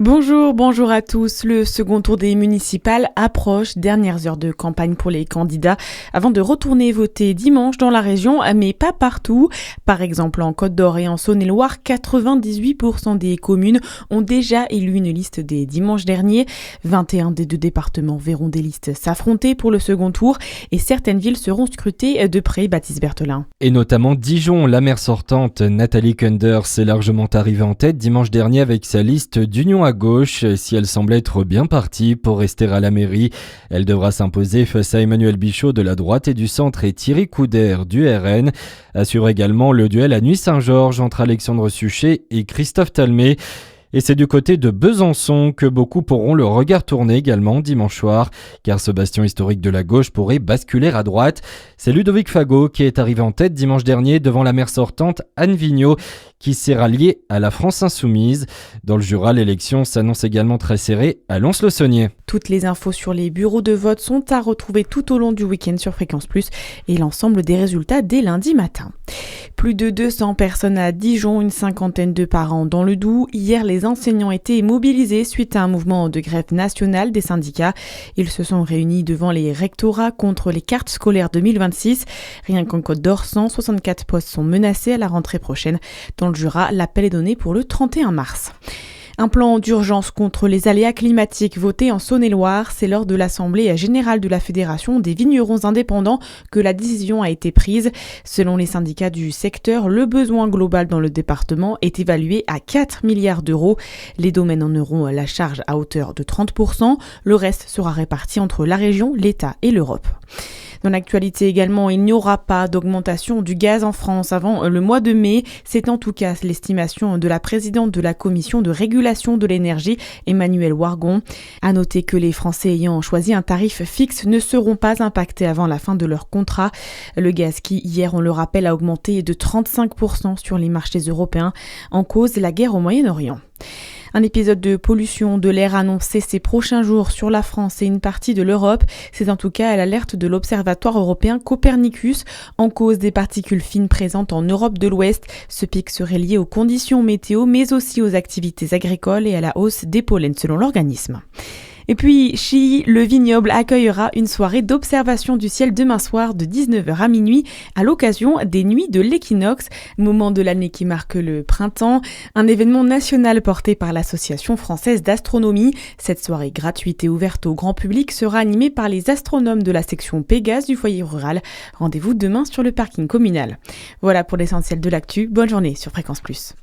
Bonjour à tous. Le second tour des municipales approche, dernières heures de campagne pour les candidats avant de retourner voter dimanche dans la région, mais pas partout. Par exemple, en Côte-d'Or et en Saône-et-Loire, 98% des communes ont déjà élu une liste dès dimanche dernier. 21 des deux départements verront des listes s'affronter pour le second tour et certaines villes seront scrutées de près, Baptiste Berthelin. Et notamment Dijon, la maire sortante Nathalie Kunders est largement arrivée en tête dimanche dernier avec sa liste d'union à gauche. Si elle semble être bien partie pour rester à la mairie, elle devra s'imposer face à Emmanuel Bichot de la droite et du centre et Thierry Couder du RN. Assure également le duel à Nuit-Saint-Georges entre Alexandre Suchet et Christophe Talmé. Et c'est du côté de Besançon que beaucoup pourront le regard tourner également dimanche soir, car ce bastion historique de la gauche pourrait basculer à droite. C'est Ludovic Fagot qui est arrivé en tête dimanche dernier devant la maire sortante Anne Vigneault, qui s'est ralliée à la France Insoumise. Dans le Jura, l'élection s'annonce également très serrée à Lons-le-Saunier. Toutes les infos sur les bureaux de vote sont à retrouver tout au long du week-end sur Fréquence Plus et l'ensemble des résultats dès lundi matin. Plus de 200 personnes à Dijon, une cinquantaine de parents dans le Doubs. Hier, les enseignants étaient mobilisés suite à un mouvement de grève nationale des syndicats. Ils se sont réunis devant les rectorats contre les cartes scolaires 2026. Rien qu'en Côte-d'Or, 164 postes sont menacés à la rentrée prochaine. Dans le Jura, l'appel est donné pour le 31 mars. Un plan d'urgence contre les aléas climatiques voté en Saône-et-Loire, c'est lors de l'Assemblée générale de la Fédération des vignerons indépendants que la décision a été prise. Selon les syndicats du secteur, le besoin global dans le département est évalué à 4 milliards d'euros. Les domaines en auront la charge à hauteur de 30%. Le reste sera réparti entre la région, l'État et l'Europe. Dans l'actualité également, il n'y aura pas d'augmentation du gaz en France avant le mois de mai. C'est en tout cas l'estimation de la présidente de la commission de régulation de l'énergie, Emmanuelle Wargon. À noter que les Français ayant choisi un tarif fixe ne seront pas impactés avant la fin de leur contrat. Le gaz qui, hier, on le rappelle, a augmenté de 35% sur les marchés européens. En cause, la guerre au Moyen-Orient. Un épisode de pollution de l'air annoncé ces prochains jours sur la France et une partie de l'Europe. C'est en tout cas à l'alerte de l'Observatoire européen Copernicus, en cause des particules fines présentes en Europe de l'Ouest. Ce pic serait lié aux conditions météo, mais aussi aux activités agricoles et à la hausse des pollens selon l'organisme. Et puis, Chilly, le vignoble accueillera une soirée d'observation du ciel demain soir de 19h à minuit à l'occasion des nuits de l'équinoxe, moment de l'année qui marque le printemps, un événement national porté par l'Association française d'astronomie. Cette soirée gratuite et ouverte au grand public sera animée par les astronomes de la section Pégase du foyer rural. Rendez-vous demain sur le parking communal. Voilà pour l'essentiel de l'actu. Bonne journée sur Fréquence Plus.